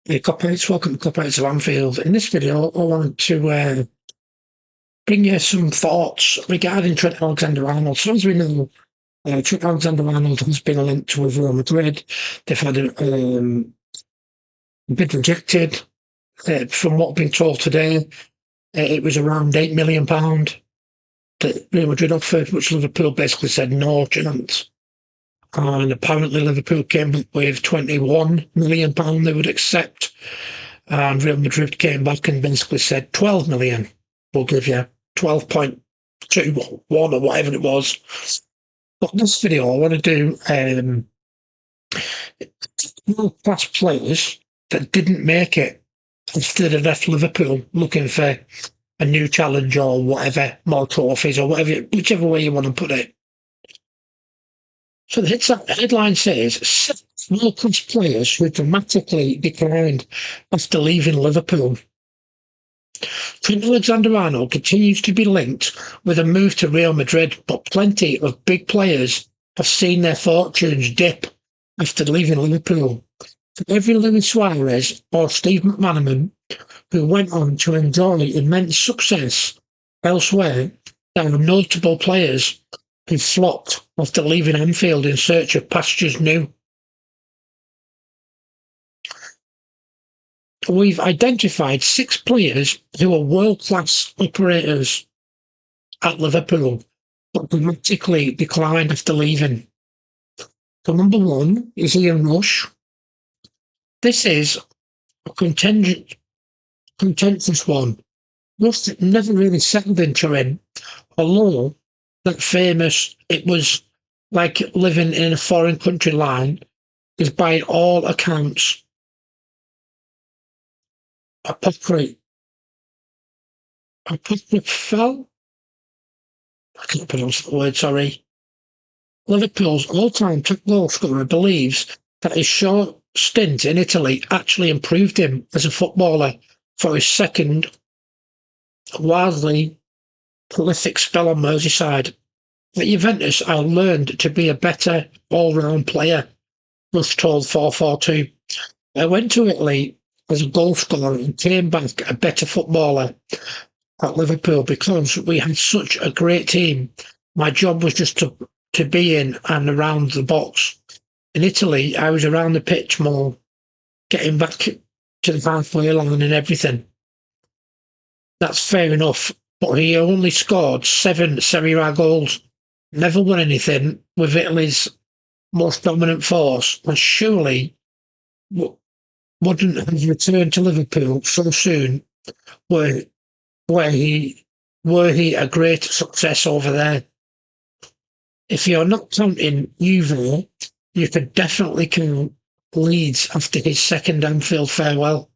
Hey, Copmates, welcome to Copmates of Anfield. In this video, I want to bring you some thoughts regarding Trent Alexander-Arnold. So as we know, Trent Alexander-Arnold has been linked with Real Madrid. They've had a bid rejected. From what I've been told today, it was around £8 million that Real Madrid offered, which Liverpool basically said no chance. And apparently Liverpool came back with £21 million they would accept. And Real Madrid came back and basically said 12 million. We'll give you 12.21 or whatever it was. But in this video, I want to do world-class players that didn't make it instead of left Liverpool looking for a new challenge or whatever, more trophies or whatever, whichever way you want to put it. So the headline says 6 world-class players who dramatically declined after leaving Liverpool. Trent Alexander-Arnold continues to be linked with a move to Real Madrid, but plenty of big players have seen their fortunes dip after leaving Liverpool. For every Luis Suarez or Steve McManaman, who went on to enjoy immense success elsewhere, there are notable players who flopped after leaving Anfield in search of pastures new. We've identified 6 players who are world-class operators at Liverpool, but dramatically declined after leaving. So number 1 is Ian Rush. This is a contentious one. Rush never really settled in Turin, although that famous, it was like living in a foreign country line, is by all accounts apocryphal. I can't pronounce the word, sorry. Liverpool's all-time top goal scorer believes that his short stint in Italy actually improved him as a footballer for his second wildly prolific spell on Merseyside. At Juventus, I learned to be a better all-round player, Rush told 442. I went to Italy as a goal scorer and came back a better footballer at Liverpool because we had such a great team. My job was just to be in and around the box. In Italy, I was around the pitch more, getting back to the halfway line and everything. That's fair enough, but he only scored 7 Serie A goals, never won anything with Italy's most dominant force, and surely wouldn't have returned to Liverpool so soon were he a great success over there. If you're not counting Juve, you could definitely count Leeds after his second Anfield farewell.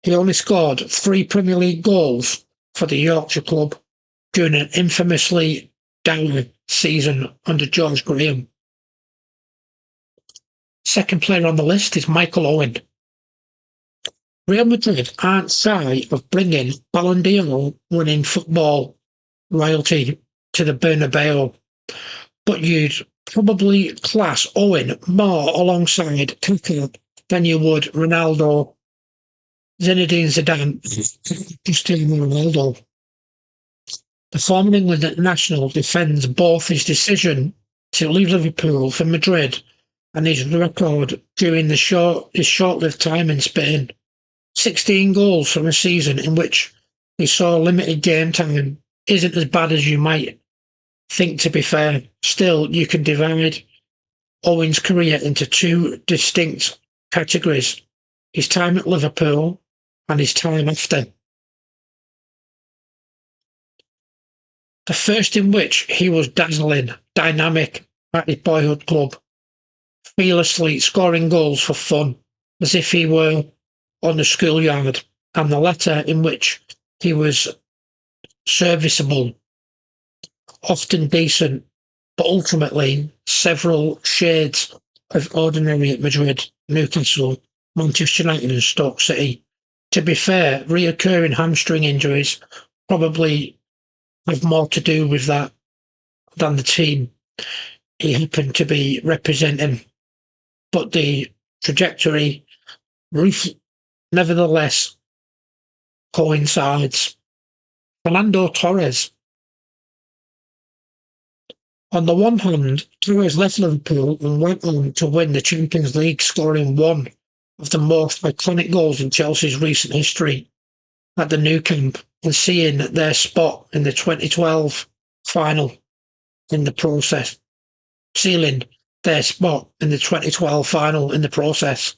He only scored 3 Premier League goals for the Yorkshire club during an infamously dour season under George Graham. Second player on the list is Michael Owen. Real Madrid aren't shy of bringing Ballon d'Or winning football royalty to the Bernabeu, but you'd probably class Owen more alongside Kaká than you would Ronaldo, Zinedine Zidane, Cristiano Ronaldo. The former England international defends both his decision to leave Liverpool for Madrid and his record during his short-lived time in Spain. 16 goals from a season in which he saw limited game time isn't as bad as you might think, to be fair. Still, you can divide Owen's career into 2 distinct categories: his time at Liverpool and his time after. The first in which he was dazzling, dynamic at his boyhood club, fearlessly scoring goals for fun, as if he were on the schoolyard, and the latter in which he was serviceable, often decent, but ultimately several shades of ordinary at Madrid, Newcastle, Manchester United and Stoke City. To be fair, reoccurring hamstring injuries probably have more to do with that than the team he happened to be representing. But the trajectory, nevertheless coincides. Fernando Torres. On the one hand, Torres left Liverpool and went on to win the Champions League, scoring one of the most iconic goals in Chelsea's recent history at the Nou Camp and seeing their spot in the 2012 final in the process. Sealing their spot in the 2012 final in the process.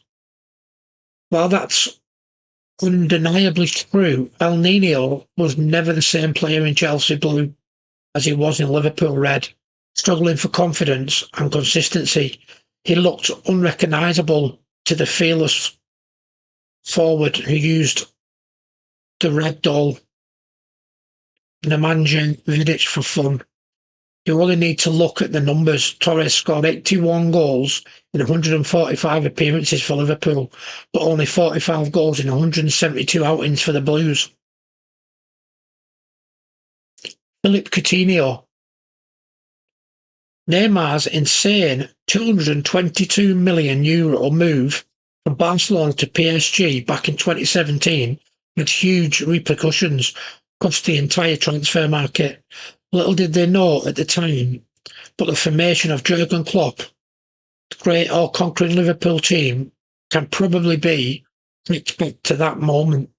While that's undeniably true, El Nino was never the same player in Chelsea blue as he was in Liverpool red. Struggling for confidence and consistency, he looked unrecognisable to the fearless forward who used the red doll Nemanja Vidic for fun. You only need to look at the numbers. Torres scored 81 goals in 145 appearances for Liverpool, but only 45 goals in 172 outings for the Blues. Philippe Coutinho. Neymar's insane €222 million move from Barcelona to PSG back in 2017 had huge repercussions across the entire transfer market. Little did they know at the time, but the formation of Jurgen Klopp, the great all-conquering Liverpool team, can probably be linked back to that moment.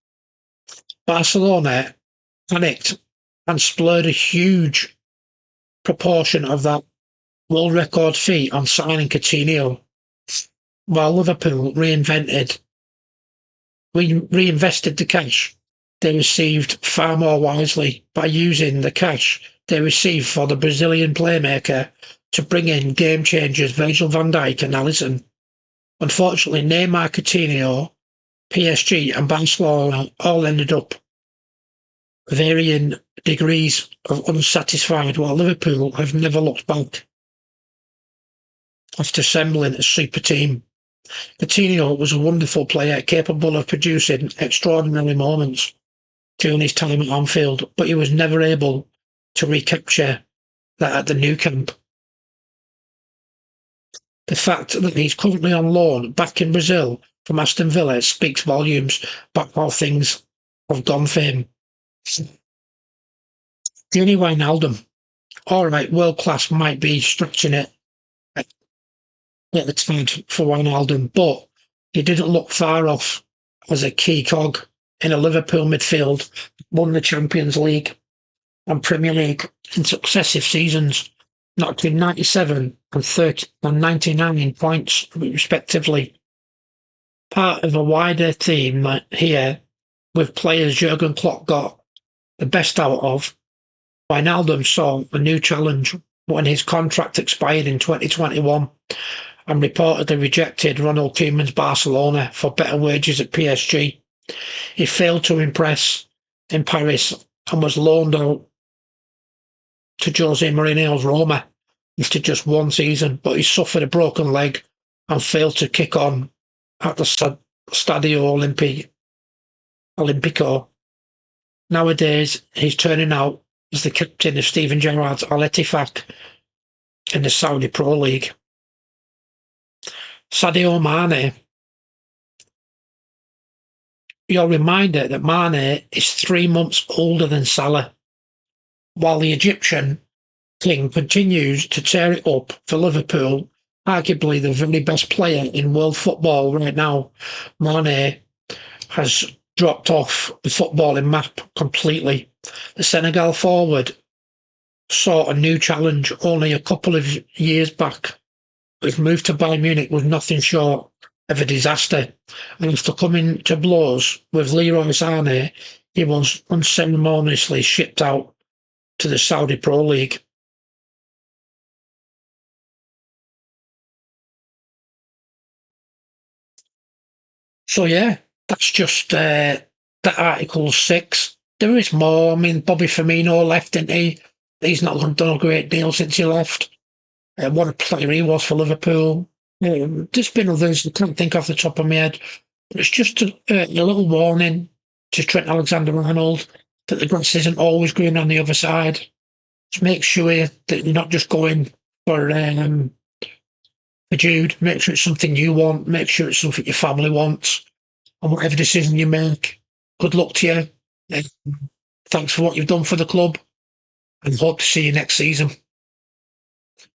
Barcelona panicked and splurged a huge proportion of that world record fee on signing Coutinho, while Liverpool reinvested the cash they received far more wisely by using the cash they received for the Brazilian playmaker to bring in game changers Virgil van Dijk and Alisson. Unfortunately, Neymar, Coutinho, PSG and Barcelona all ended up varying degrees of unsatisfied, while Liverpool have never looked back after assembling a super team. Coutinho was a wonderful player, capable of producing extraordinary moments during his time at Anfield, but he was never able to recapture that at the Nou Camp. The fact that he's currently on loan back in Brazil from Aston Villa speaks volumes about how things have gone for him. Gini Wijnaldum. Alright, world class might be stretching it at the time for Wijnaldum, but he didn't look far off as a key cog in a Liverpool midfield, won the Champions League and Premier League in successive seasons, notching 97 and 30 and 99 points respectively. Part of a wider theme here, with players Jurgen Klopp got the best out of. Wijnaldum saw a new challenge when his contract expired in 2021 and reportedly rejected Ronald Koeman's Barcelona for better wages at PSG. He failed to impress in Paris and was loaned out to Jose Mourinho's Roma after just one season, but he suffered a broken leg and failed to kick on at the Stadio Olimpico. Nowadays, he's turning out as the captain of Steven Gerrard's Al Ettifaq in the Saudi Pro League. Sadio Mane. You're reminded that Mane is 3 months older than Salah, while the Egyptian king continues to tear it up for Liverpool, arguably the very best player in world football right now. Mane has dropped off the footballing map completely. The Senegal forward sought a new challenge only a couple of years back. His move to Bayern Munich was nothing short of a disaster, and after coming to blows with Leroy Sané, he was unceremoniously shipped out to the Saudi Pro League. So yeah, that's just that Article 6. There is more. I mean, Bobby Firmino left, didn't he? He's not done a great deal since he left. What a player he was for Liverpool. There's been others I can't think off the top of my head. But it's just a little warning to Trent Alexander-Arnold that the grass isn't always green on the other side. Just make sure that you're not just going for Jude. Make sure it's something you want. Make sure it's something your family wants. on whatever decision you make. Good luck to you. Thanks for what you've done for the club, and hope to see you next season.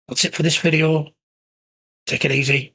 That's it for this video. Take it easy.